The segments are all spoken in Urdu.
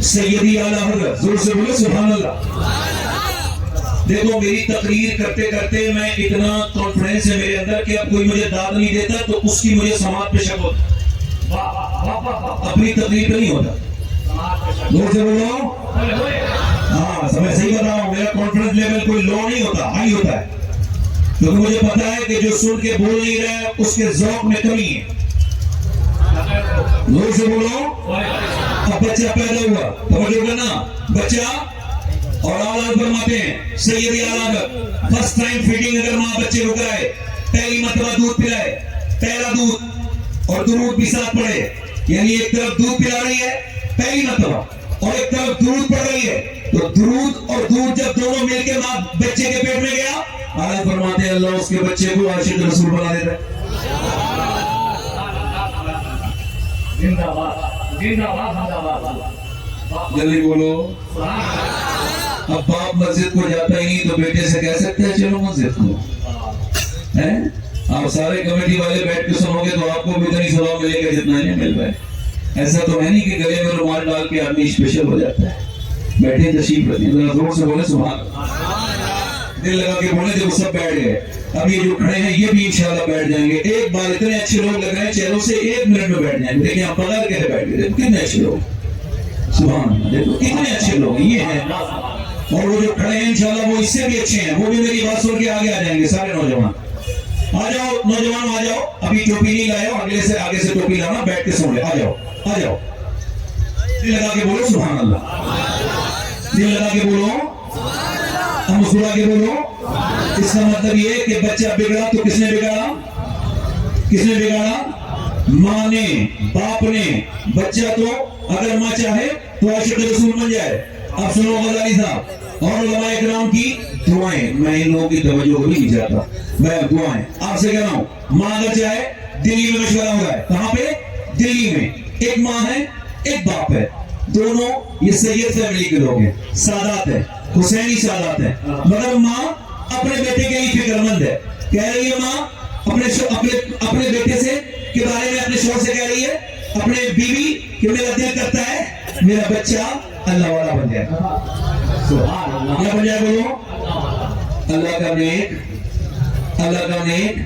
سیدی اعلیٰ حضرت، زور سے بولے سبحان اللہ۔ دیکھو میری تقریر کرتے کرتے میں اتنا کانفیڈنس ہے میرے اندر کہ اب کوئی مجھے داد نہیں دیتا تو اس کی مجھے سماعت پہ شک ہوتا، اپنی تقریر پہ نہیں ہوتا۔ زور سے بولو ہاں، میں صحیح بتا رہا ہوں، میرا کانفیڈنس لیول کوئی لو نہیں ہوتا، ہائی ہوتا ہے، کیونکہ مجھے پتا ہے کہ جو سن کے بول نہیں رہا ہے اس کے ذوق میں کمی ہے۔ زور سے بولو۔ اب بچہ پیدا ہوا، توجہ کرنا، بچہ اور اولاد فرماتے ہیں سیدی اعلیٰ فرسٹ ٹائم فیڈنگ اگر ماں بچے کو کرائے، پہلی مرتبہ دودھ پلائے، پہلا دودھ اور درود بھی ساتھ پڑھے، یعنی ایک طرف دودھ پلا رہی ہے پہلی مرتبہ اور ایک طرف درود پڑھ رہی ہے، تو درود اور دودھ جب دونوں مل کے ماں بچے کے پیٹ میں گیا، اعلیٰ فرماتے ہیں اللہ اس کے بچے کو عاشق رسول بنا دیتا ہے۔ جلدی بولو۔ اب باپ مسجد کو جاتا ہی نہیں تو بیٹے سے کہہ سکتے ہیں چلو مسجد کو، آپ سارے کمیٹی والے بیٹھ کے سنو گے تو آپ کو بھی اتنی ثواب ملے گا جتنا نہیں مل رہا ہے۔ ایسا تو ہے نہیں کہ گلے میں رومال ڈال کے آدمی اسپیشل ہو جاتا ہے۔ بیٹھے تشریف رکھیں، ذرا زور سے بولے سبحان اللہ، دل لگا کے بولے جب سب بیٹھ گئے، اب یہ جو کھڑے ہیں یہ بھی انشاءاللہ بیٹھ جائیں گے۔ ایک بار اتنے اچھے لوگ لگ رہے ہیں چہروں سے 1 منٹ میں بیٹھ جائیں گے۔ دیکھیں آپ پگار کہتے بیٹھ گئے، دیکھو کتنے اچھے لوگ، سبحان اللہ، دیکھو کتنے اچھے لوگ یہ ہیں، اور وہ جو کھڑے ہیں انشاءاللہ وہ اس سے بھی اچھے ہیں، وہ بھی میری بات سن کے آگے آ جائیں گے۔ سارے نوجوان آ جاؤ، نوجوان آ جاؤ، ابھی ٹوپی نہیں لائے ہو، اگلے سے آگے سے ٹوپی لانا، بیٹھ کے سن لے، آ جاؤ آ جاؤ، دل لگا کے بولو سبحان اللہ، دل لگا کے بولو، مسکرا کے بولو۔ اس کا مطلب یہ کہ بچہ بگڑا تو کس نے بگاڑا؟ کس نے بگاڑا؟ ماں نے، باپ نے۔ بچہ تو اگر ماں چاہے تو عاشق رسول بن جائے۔ اب سنو غزالی صاحب اور علماء اکرام کی دعائیں، میں ان لوگوں کی توجہ کو بھی نہیں چاہتا، میں دعائیں آپ سے کہہ رہا ہوں۔ ماں اگر چاہے، دلی میں مشورہ ہو رہا ہے، کہاں پہ؟ دلی میں ایک ماں ہے ایک باپ ہے، دونوں یہ سید فیملی کے لوگ ہیں، سادات ہیں، حسینی سادات ہیں، مگر ماں اپنے بیٹے کے لیے فکر مند ہے۔ کہہ رہی ہے ماں اپنے بیٹے سے کے بارے میں، اپنے شوہر سے کہہ رہی ہے، اپنے بیوی کہ میرا دل کرتا ہے میرا بچہ اللہ والا بن جائے، کیا بن جائے بولو؟ اللہ کا نیک، اللہ کا نیک۔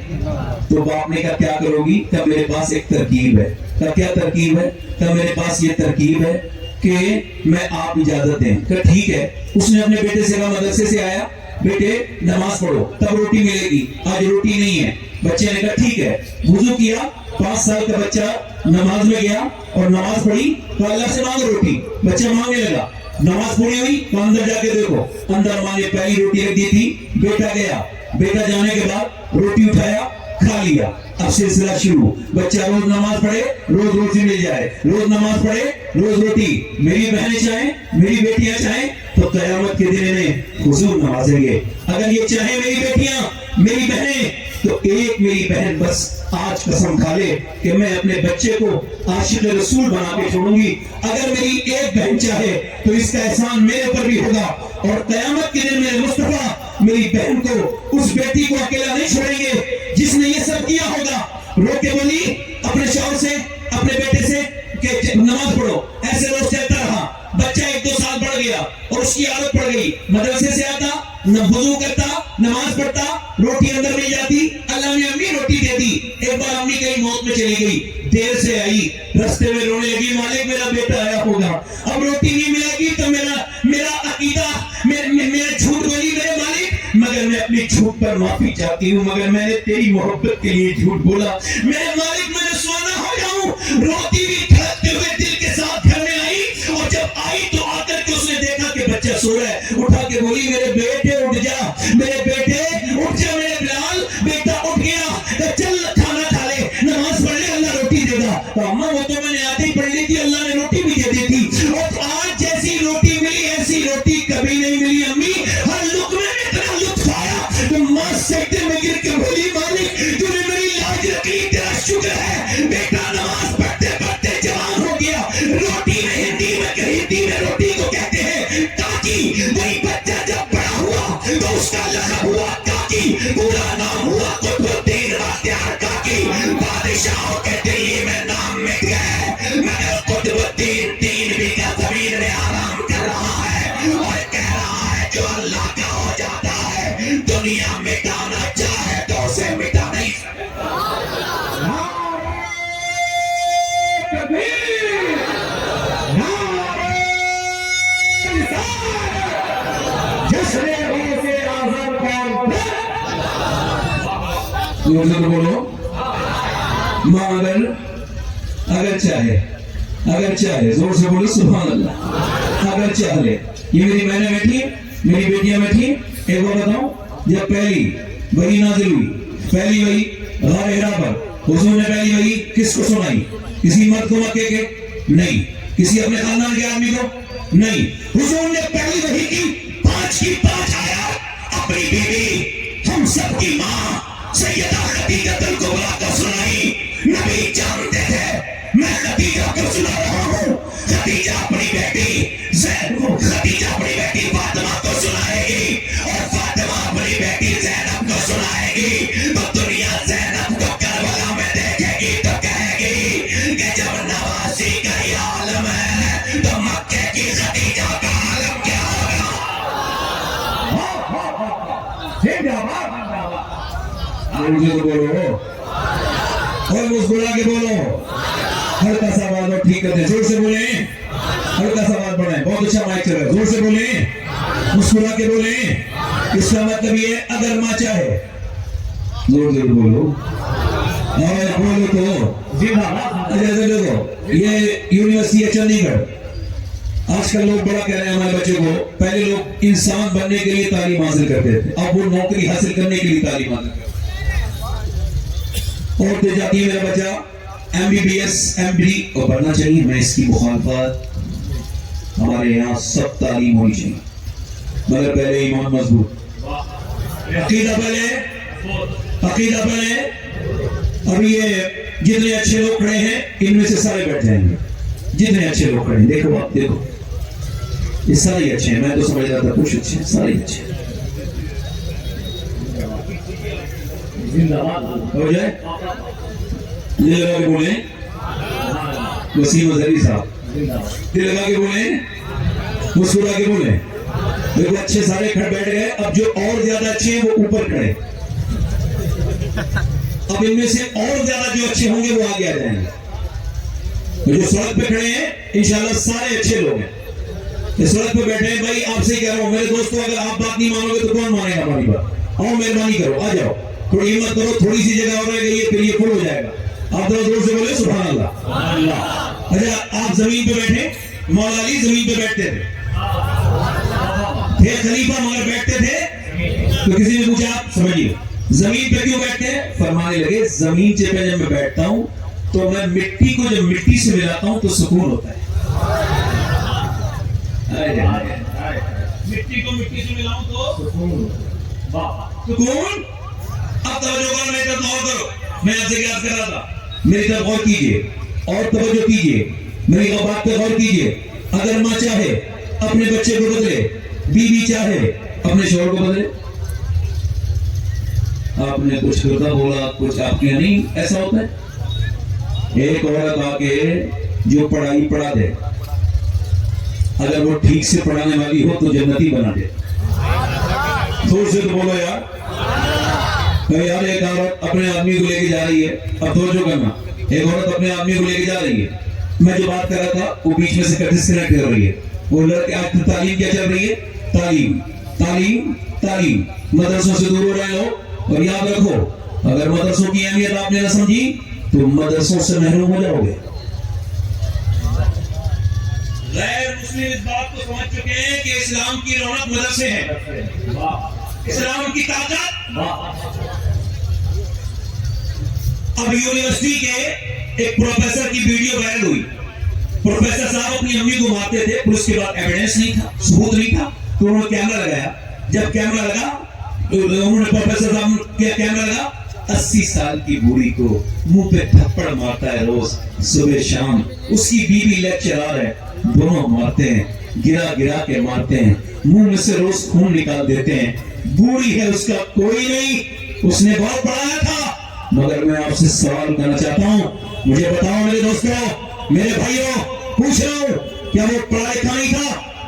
تو باپ نے کہا کیا کرو گی؟ کہ میرے پاس ایک ترکیب ہے۔ کہ کیا ترکیب ہے؟ کہ میرے پاس یہ ترکیب ہے کہ میں آپ اجازت دیں۔ کہ ٹھیک ہے۔ اس نے اپنے بیٹے سے کہا مدرسے سے آیا، بیٹے نماز پڑھو تب روٹی ملے گی، آج روٹی نہیں ہے۔ بچے نے کہا ٹھیک ہے، وضو کیا، 5 سال کا بچہ نماز میں گیا اور نماز پڑھی تو اللہ سے مانگو روٹی، بچہ مانگنے لگا، نماز پڑھی ہوئی تو اندر جا کے دیکھو، اندر ماں نے پہلی روٹی رکھ دی تھی، بیٹا گیا، بیٹا جانے کے بعد روٹی اٹھایا، کھا لیا۔ اب سلسلہ شروع، بچہ روز نماز پڑھے، روز روٹی مل جائے، روز نماز پڑھے، روز روٹی۔ میری بہنیں چاہیں، میری بیٹیاں چاہیں تو قیامت کے دن انہیں حضور نوازیں گے۔ اگر یہ چاہیں میری بیٹیاں، میری بہنیں، تو ایک میری بہن بس آج قسم کھا لے کہ میں اپنے بچے کو عاشق رسول بنا کے چھوڑوں گی۔ اگر میری ایک بہن چاہے تو اس کا احسان میرے پر بھی ہوگا، اور قیامت کے دن میرے مصطفیٰ میری بہن کو، اس بیٹی کو اکیلا نہیں چھوڑیں گے جس نے یہ سب کیا ہوگا۔ رو کے بولی اپنے شوہر سے، اپنے بیٹے سے کہ نماز پڑھو۔ ایسے روز چلتا رہا، بچہ 1-2 سال بڑھ گیا اور اس کی عادت پڑ گئی، مدرسے سے آتا، وضو کرتا، نماز پڑھتا، روٹی اندر مل جاتی، اللہ نے امی روٹی دے دی۔ ایک بار امی کہیں موت میں چلی گئی، دیر سے آئی، رستے میں رونے لگی، مالک میرا بیٹا آیا ہوگا، اب روٹی نہیں ملے گی تو میرا عقیدہ، میرا جھوٹ بولی میرے مالک، مگر میں اپنی جھوٹ پر معافی چاہتی ہوں، مگر میں نے تیری محبت کے لیے جھوٹ بولا، میرے مالک میں نے سونا ہو جاؤں۔ روٹی بھی کھڑکتے ہوئے دل کے ساتھ گھر میں آئی، اور جب آئی تو آ کر کے اس نے دیکھا کہ بچہ سو رہا ہے، اٹھا کے بولی میرے بیٹے اٹھ جا، میرے بیٹے اٹھ جا، میرے بلال۔ بیٹا اٹھ گیا، چل کھانا کھا لے، نماز پڑھ لے، اللہ روٹی دے گا۔ تو اماں وہ تو میں نے آدھی پڑھ لی تھی، اللہ نے روٹی بھی دے دی تھی، اور آج جیسی روٹی ملی ایسی روٹی کبھی نہیں ملی امی، ہر لقمے میں اتنا لطف آیا۔ تو ماں سجدے میں گر کے بولی مالک تو نے میری لاج رکھی، تیرا شکر ہے، بیٹا نماز پڑھتے پڑھتے جوان ہو گیا۔ روٹی میں ہندی میں روٹی کو کہتے ہیں کاکی، وہی بچہ جب بڑا ہوا تو اس کا لقب ہوا کاکی، پورا نام ہوا قطب الدین بختیار کاکی۔ بادشاہوں کے دلی میں نام مٹ گئے مگر قطب الدین 3 بیگھہ زمین میں آ رہا ہے اور کہہ رہا ہے جو اللہ کا ہو جاتا ہے دنیا مٹانا چاہے تو اسے مٹا نہیں سکتا. بولو ماں اگر چاہے زور سے بولو سبحان اللہ. اگر چاہے یہ میری بہنیں بیٹھی میری بیٹیاں بیٹھی. ایک بار بتاؤں جب پہلی وحی نازل ہوئی پہلی وحی غار حرا پر حضور نے پہلی وحی کس کو سنائی؟ کسی مرد کو مکے کے نہیں, کسی اپنے خاندان کے آدمی کو نہیں. حضور نے پہلی وحی کی 5 آیات اپنی بیوی ہم سب کی ماں سیدہ خدیجہ الکبریٰ کو سنائی. نبی جانتے تھے میں خدیجہ کو سنا رہا ہوں, خدیجہ اپنی بیٹی زینب, خدیجہ اپنی بیٹی فاطمہ کو سنائے گی اور فاطمہ اپنی بیٹی زینب کو سنائے گی. تو دنیا زینب کو کربلا میں دیکھے گی تو کہے گی کہ جب نواسی کا یہ عالم ہے تو مکے کی خدیجہ کا عالم کیا ہوگا. بولو اور مسکرا کے بولو, ہلکا سا آواز اور ٹھیک کرتے, زور سے بولیں, ہلکا سا آواز بڑھائیں, بہت اچھا مائک چل رہا ہے, زور سے بولیں, مسکرا کے بولیں. اس کا مطلب یہ ہے اگر ماں چاہے, زور سے بولو اور بولو تو جیسے دیکھو یہ یونیورسٹی ہے چندی گڑھ. آج کل لوگ بڑا کہہ رہے ہیں ہمارے بچے کو, پہلے لوگ انسان بننے کے لیے تعلیم حاصل کرتے تھے, اب وہ نوکری حاصل کرنے کے لیے تعلیم حاصل کرتے ہیں. اور تو جاتی ہے میرا بچہ MBBS MD اور پڑھنا چاہیے, میں اس کی مخالفت, ہمارے یہاں سب تعلیم ہونی چاہیے مگر پہلے ایمان مضبوط, عقیدہ پہلے. اب یہ جتنے اچھے لوگ کھڑے ہیں ان میں سے سارے بیٹھ جائیں گے, جتنے اچھے لوگ کھڑے ہیں, دیکھو آپ دیکھو یہ سارے اچھے ہیں, میں تو سمجھ رہا تھا کچھ اچھے ہیں, سارے اچھے ہیں. ہو جائے دل لگا کے بولیں وسیم اظہری صاحب, دل لگا کے بولیں, مسکرا کے بولیں. دیکھو اچھے سارے کھڑ بیٹھ گئے, اب جو اور زیادہ اچھے ہیں وہ اوپر کھڑے, اب ان میں سے اور زیادہ جو اچھے ہوں گے وہ آگے آ جائیں گے. جو سڑک پہ کھڑے ہیں انشاءاللہ سارے اچھے لوگ ہیں, یہ سڑک پہ بیٹھے ہیں. بھائی آپ سے کہہ رہا ہوں میرے دوستوں, اگر آپ بات نہیں مانو گے تو کون مانے گا ہماری بات؟ آؤ مہربانی کرو, آ جاؤ, تھوڑی ہمت کرو, تھوڑی سی جگہ اور رہ گئی ہے پھر یہ فل ہو جائے گا. آپ ذرا زور سے بولے سبحان اللہ. اچھا آپ زمین پہ بیٹھے, مولا علی زمین پہ بیٹھتے تھے خلیفہ مگر بیٹھتے تھے, تو کسی نے پوچھا آپ سمجھیے زمین پہ کیوں بیٹھتے ہیں؟ فرمانے لگے زمین پہ جب میں بیٹھتا ہوں تو میں مٹی کو جب مٹی سے ملاتا ہوں تو سکون ہوتا ہے. مٹی کو مٹی سے ملاؤں تو سکون. اب توجہ کرو, میری طرف غور کرو, میں آپ سے کیا کر رہا تھا, میری طرف غور کیجئے اور توجہ کیجئے, میری بات پہ غور کیجئے. اگر ماں چاہے اپنے بچے کو بدلے, بیوی چاہے اپنے شوہر کو بدلے. آپ نے کچھ کرتا بولا, کچھ آپ کے نہیں ایسا ہوتا ہے. ایک عورت آ کے جو پڑھائی پڑھا دے, اگر وہ ٹھیک سے پڑھانے والی ہو تو جنتی بنا دے. زور سے تو بولو یار. یار ایک عورت اپنے آدمی کو لے کے جا رہی ہے, اب توجہ کرنا, ایک عورت اپنے آدمی کو لے کے جا رہی ہے, میں جو بات کر رہا تھا وہ بیچ میں سے ڈسکنیکٹ کر رہی ہے. وہ لڑکے آج تعلیم کیا چل رہی ہے, تعلیم تعلیم تعلیم, مدرسوں سے دور ہو رہے ہو. اور یاد رکھو اگر مدرسوں کی اہمیت آپ نے نہ سمجھی تو مدرسوں سے محروم ہو جاؤ گے. غیر مسلم اس بات کو سمجھ چکے ہیں کہ اسلام کی رونق مدرسے ہیں, اسلام کی طاقت. اب یونیورسٹی کے ایک پروفیسر کی ویڈیو وائرل ہوئی. پروفیسر صاحب اپنی امی کو مارتے تھے, پھر اس کے بعد ایویڈنس نہیں تھا, ثبوت نہیں تھا, تو انہوں نے کیمرہ لگایا. جب کیمرہ لگا تو انہوں نے پروفیسر صاحب کیا کیمرہ لگا, 80 سال کی بوڑھی کو منہ پہ تھپڑ مارتا ہے روز صبح شام. اس کی بیوی لیکچرر ہے, دونوں مارتے ہیں, گرا گرا کے مارتے ہیں, منہ میں سے روز خون نکال دیتے ہیں. بوڑھی ہے, اس کا کوئی نہیں, اس نے بہت پڑھایا تھا. مگر میں آپ سے سوال کرنا چاہتا ہوں, مجھے بتاؤ میرے دوستوں, میرے بھائیوں, پوچھ رہا ہوں, کیا وہ پڑھا لکھا نہیں تھا؟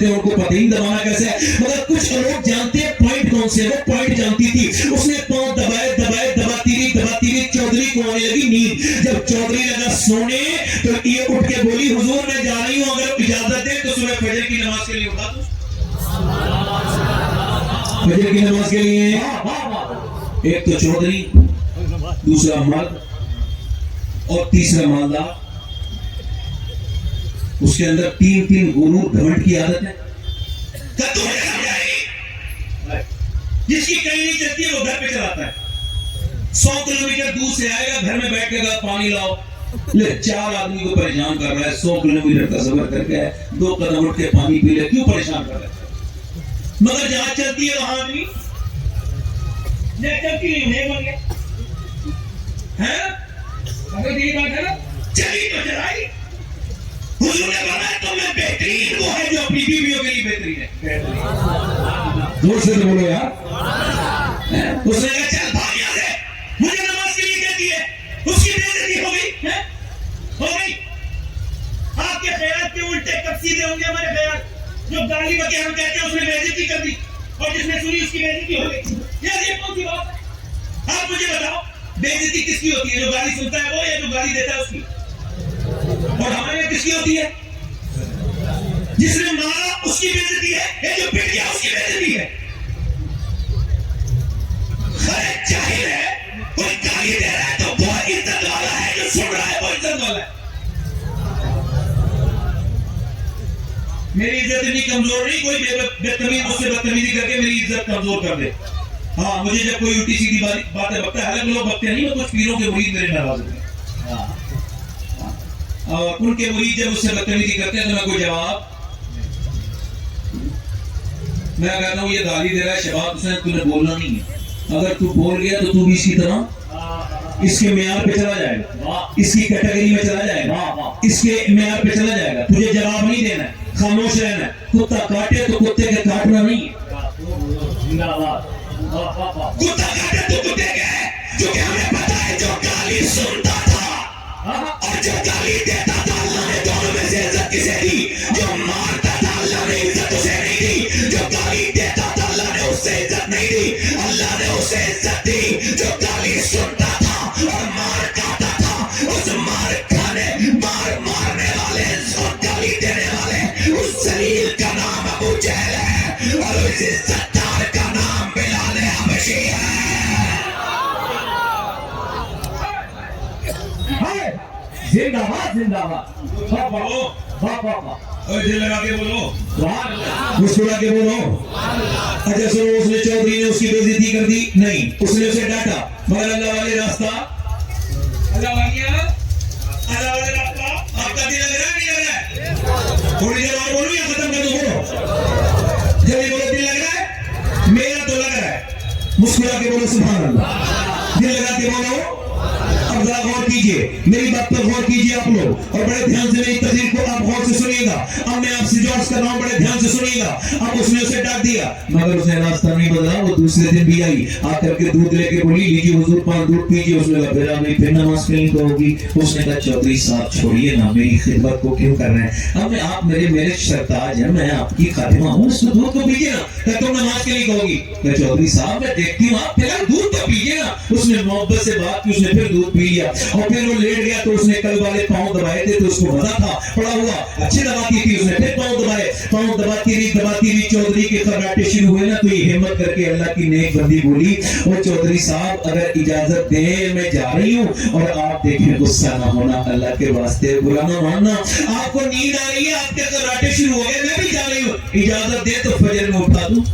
دیتے ہیں ان کو پتہ ہی دبانا کیسے ہے. مگر کچھ لوگ جانتے ہیں پوائنٹ کون سے. وہ پوائنٹ جانتی تھی. اس نے پاؤں دبائے دباتی رہی چودھری کو آنے لگی نیند. جب چودھری لگا سونے تو یہ اٹھ کے بولی حضور میں جا رہی ہوں, اگر اجازت دے تو صبح فجر کی نماز کے لیے اٹھا دوں. فجر کی نماز کے لیے ایک تو چودھری, دوسرا مرد اور تیسرا مالدار. اس کے اندر تین غرور گھمنڈ کی عادت ہے. جس کی کہیں نہیں چلتی ہے وہ گھر پہ چلاتا ہے. 100 کلومیٹر دور سے آئے گا, گھر میں بیٹھ کے پانی لاؤ, لے 4 آدمی کو پریشان کر رہا ہے. 100 کلومیٹر کا سفر کر کے 2 قدم اٹھ کے پانی پی لے, کیوں پریشان کر رہا ہے؟ مگر جہاں چلتی ہے وہاں آدمی چلتی نہیں بن گیا ہے. اگر یہ بات ہے نا, چلی تو چلائی. حضور نے فرمایا تم میں بہترین وہ ہے جو اپنی بیویوں کے لیے بہترین ہے. زور سے بولو یار. اس نے کہا چل بھاگ یہاں سے, مجھے نماز کے لیے کہتی ہے. اس کی بے عزتی ہو گئی, ہو گئی. آپ کے خیال کے الٹے کب سیدھے ہوں گے ہمارے خیال. جو گالی بکے ہم کہتے ہیں اس نے بے عزتی کر دی, اور جس نے سنی اس کی بے عزتی ہو گئی. یہ کون سی بات ہے؟ آپ مجھے بتاؤ بے عزتی کس کی ہوتی ہے؟ جو گالی سنتا ہے وہ, یا جو گالی دیتا ہے اس کی؟ اور ہمارے یہاں کس کی ہوتی ہے؟ جس نے مارا اس کی بے عزتی ہے, یا جو پٹ گیا اس کی بے عزتی ہے؟ خیر جاہل ہے, کوئی گالی دے رہا ہے تو وہ عزت والا ہے, جو سن رہا ہے وہ عزت والا ہے. میری عزت اتنی کمزور نہیں کوئی بدتمیز مجھ سے بدتمیزی کر کے میری عزت کمزور کر دے. ہاں مجھے جب کوئی الٹی سیدھی باتیں بکتا ہے, حالانکہ لوگ بکتے نہیں, میں کچھ پیروں کے مرید میرے ناراض ہوتے ہیں. اور ان کے مرید جب اس سے بدتمیزی کرتے ہیں تو میں کوئی جواب, میں کہتا ہوں یہ گالی دے رہا ہے شباب حسین, تو نے بولنا نہیں ہے. اگر تو بول گیا تو بھی اس کی طرح اس کے معیار پہ چلا جائے گا, اس کی کیٹیگری میں چلا جائے گا, اس کے معیار پہ چلا جائے گا. تجھے جواب نہیں دینا ہے, خاموش رہنا ہے. کتا کاٹے تو کتے کے کاٹنا نہیں ہے. کتا کاٹے تو کتے کے ہے, جو کہ ہمیں پتا ہے جو گالی سنتا تھا اور جو گالی دیتا تھا, اللہ نے دونوں میں سے عزت کسے دی؟ جو مارتا تھا اللہ نے عزت اسے نہیں دی. جو گالی دیتا تھا اللہ نے اس سے عزت نہیں دی, اللہ نے اسے عزت دی. جو گالی سنتا تھا اور مار کھاتا تھا, اس مار مارنے والے اور گالی دینے والے اس ذلیل کا نام ابو جہل ہے, اور اس عزتدار کا نام بلال حبشی ہے. زندہ باد, زندہ باد. اور دل لگا کے بولو, مسکرا کے بولو. اچھا سنو, اس نے چودھری نے اس کی بے عزتی کر دی نہیں, اس نے اسے ڈانٹا, مگر اللہ والے راستہ, اللہ والے راستہ آپ کا دل لگ رہا ہے نہیں لگ رہا ہے؟ تھوڑی دیر اور بولو یا ختم کر دو, بولو جلدی بولو. دل لگ رہا ہے؟ میرا تو لگ رہا ہے. مسکرا کے بولو سبحان اللہ. دل لگا کے بولو. اب ذرا غور کیجئے, میری بات پر غور کیجئے آپ لوگ, اور بڑے دھیان سے میری تقریر کو آپ غور سے سنیے گا. اب میں آپ سے جو عرض کر رہا ہوں بڑے دھیان سے سنیے گا. اب اس نے اسے ڈانٹ دیا, مگر اس نے راستہ نہیں بدلا. وہ دوسرے دن بھی آئی, آ کر کے دودھ لے کے بولی لیجیے حضور 5 دودھ پیجیے. اس نے کہا پھر نماز کہیں تو ہوگی. اس نے کہا چودھری صاحب چھوڑیے نا, میری خدمت کو کیوں کر رہے ہیں؟ اب آپ میرے سرتاج ہیں, میں آپ کی خادمہ ہوں, اس کو دودھ تو پیجیے نا. کہ تم نماز کے لیے کہو گی, کہ چودھری صاحب میں دیکھتی ہوں آپ پہلے دودھ تو پیجیے نا. اس نے محبت سے بات کی, اس نے پھر دودھ پی لیا, اور پھر وہ لیٹ گیا تو اس نے کل والے پاؤں دبائے تھے تو اس کو مزہ تھا, پڑا ہوا اچھی دباتی تھی, اس نے پھر پاؤں دبائے. پاؤں دباتی رہی چودھری کے خراٹے شروع ہوئے نا, تو یہ ہمت کر کے اللہ کی نیک بندی بولی, وہ چودھری صاحب اگر اجازت دیں میں جا رہی ہوں, اور آپ دیکھیں غصہ نہ ہونا, اللہ کے واسطے برا نہ ماننا. آپ کو نیند آ رہی ہے, آپ کے خراٹے شروع ہو گئے, میں بھی جا رہی ہوں, اجازت دے تو فجر میں اٹھا دوں.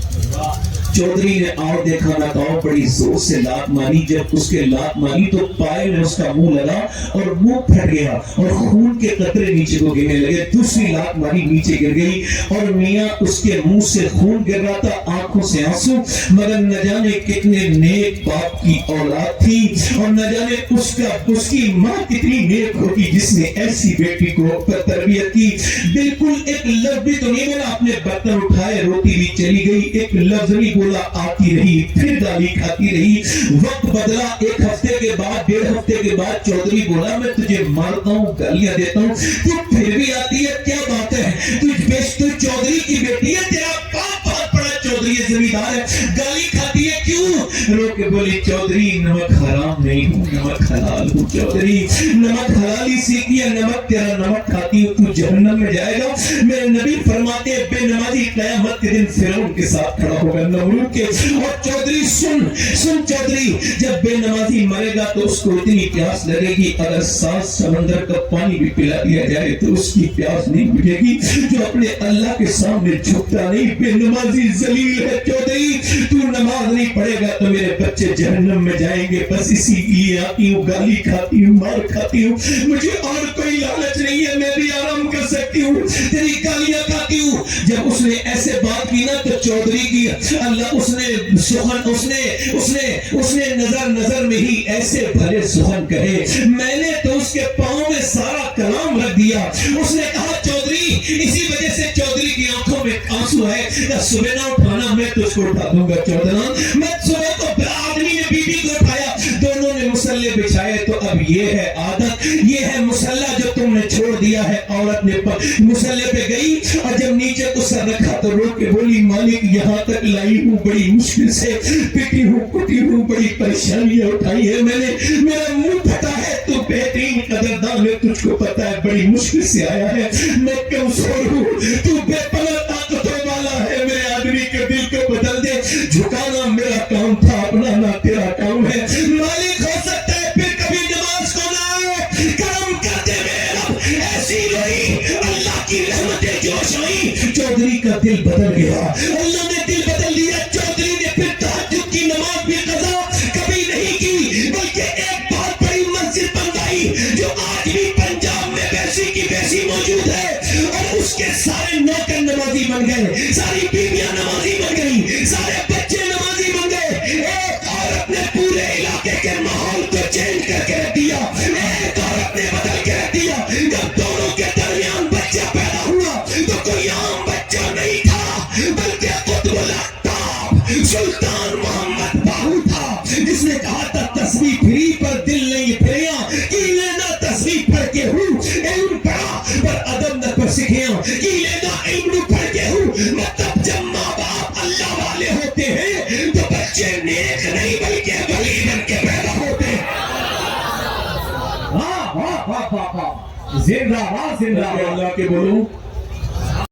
چودھری نے اور دیکھا نہ کہو, بڑی زور سے لات ماری. جب اس کے لات ماری تو پائے میں اس کا منہ لگا اور منہ پھٹ گیا, اور خون کے قطرے نیچے کو گرنے لگے. دوسری لات ماری, نیچے گر گئی, اور میاں اس کے منہ سے خون گر رہا تھا, آنکھوں سے آنسو. مگر نہ جانے کتنے نیک باپ کی اولاد تھی, اور نہ جانے اس کی ماں کتنی نیک ہوتی جس نے ایسی بیٹی کو تربیت کی. بالکل ایک لفظ بھی تو نہیں بولا, اپنے برتن اٹھائے, روٹی بھی چلی گئی, ایک لفظ نہیں بولا, آتی رہی, پھر گالی کھاتی رہی. وقت بدلا, 1 ہفتے کے بعد, 1.5 ہفتے کے بعد چودھری بولا میں تجھے مارتا ہوں, گالیاں دیتا ہوں, تو پھر بھی آتی ہے, کیا بات ہے؟ تو چودھری کی بیٹی رو کے بولی چودھری نمک حرام نہیں ہوں نمک حلال ہوں چودھری نمک حلالی سیکھی ہے نمک تیرا نمک کھاتی ہوں تو جہنم میں جائے گا میرے نبی فرماتے ہیں بے نمازی قیامت کے دن فرعون کے ساتھ کھڑا ہوگا نمرود کے اور چودھری سن چودھری جب بے نمازی مرے گا تو اس کو اتنی پیاس لگے گی اگر 7 سمندر کا پانی بھی پلا دیا جائے تو اس کی پیاس نہیں مٹے گی جو اپنے اللہ کے سامنے جھکتا نہیں بے نمازی ذلیل ہے چودھری تو نماز نہیں پڑھے گا تو میرے بچے جہنم میں جائیں گے بس اسی لیے آتی ہوں گالی کھاتی ہوں مار کھاتی ہوں مجھے اور کوئی لالچ نہیں ہے میں بھی آرام کر سکتی ہوں تیری گالیاں کھاتی ہوں جب اس نے ایسے بات کی نا تو چودھری کی اللہ اس نے سخن اس نے نظر میں ہی ایسے بھلے سخن کہے میں نے تو اس کے پاؤں میں سارا کلام رکھ دیا اس نے کہا چودھری اسی وجہ سے چودھری کی آنکھوں میں آنسو ہے صبح نہ اٹھانا میں تجھ کو اٹھا دوں گا چودھری میں صبح تو آدمی نے بی بی کو اٹھایا دونوں نے مسلح بچھائے تو اب یہ ہے عادت یہ ہے مسلح جو تم نے چھوڑ دیا ہے عورت نے مسلح پہ گئی اور جب نیچے کو سر رکھا تو رو کے بولی مالک یہاں تک لائی ہوں بڑی مشکل سے پٹی ہوں کٹی ہوں بڑی پریشانیاں اٹھائی ہے میں نے میرا منہ پھٹا ہے تو بہترین قدردان ہے تجھ کو پتا ہے بڑی مشکل سے آیا ہے میں کمزور ہوں تو بے پناہ طاقتوں والا ہے میرے آدمی کے دل کو بدل دے جھکانا میرا کام تھا اپنانا تیرا کام ہے مالک ہو سکتا ہے پھر کبھی نماز کو نہ آئے کرم کر دے میرے رب ایسی روئی اللہ کی رحمتیں جوش آئی چودھری کا دل بدل گیا اللہ نے دل بدل دیا چودھری نے پھر تہجد کی نماز بھی قضا کبھی نہیں کی بلکہ ایک بہت بڑی مسجد بنوائی جو آج بھی پنجاب میں ویسی کی ویسی موجود ہے اور اس کے سارے نوکر نمازی بن گئے ساری بیویاں نمازی بن گئی سارے بچے نمازی بن گئے ایک عورت نے پورے علاقے کے ماحول کو چینج کر کے رکھ دیا ایک عورت نے بدل کے رکھ دیا جب دونوں کے درمیان بچہ پیدا ہوا تو کوئی عام بچہ نہیں تھا بلکہ قطب الاقطاب سلطان محمد باہو تھا جس نے کہا تھا تسبیح پھری پر دل نہیں پھریا کی لینا تسبیح پڑھ کے ہوں علم پڑھا پر ادب نہ پر سکھیا کی لینا علم پڑھ کے ہوں مطلب جب ماں باپ اللہ والے ہوتے ہیں تو بچے نیک نہیں بلکہ ولی بن کے پیدا ہوتے ہیں زندہ باد زندہ باد اللہ کے بولوں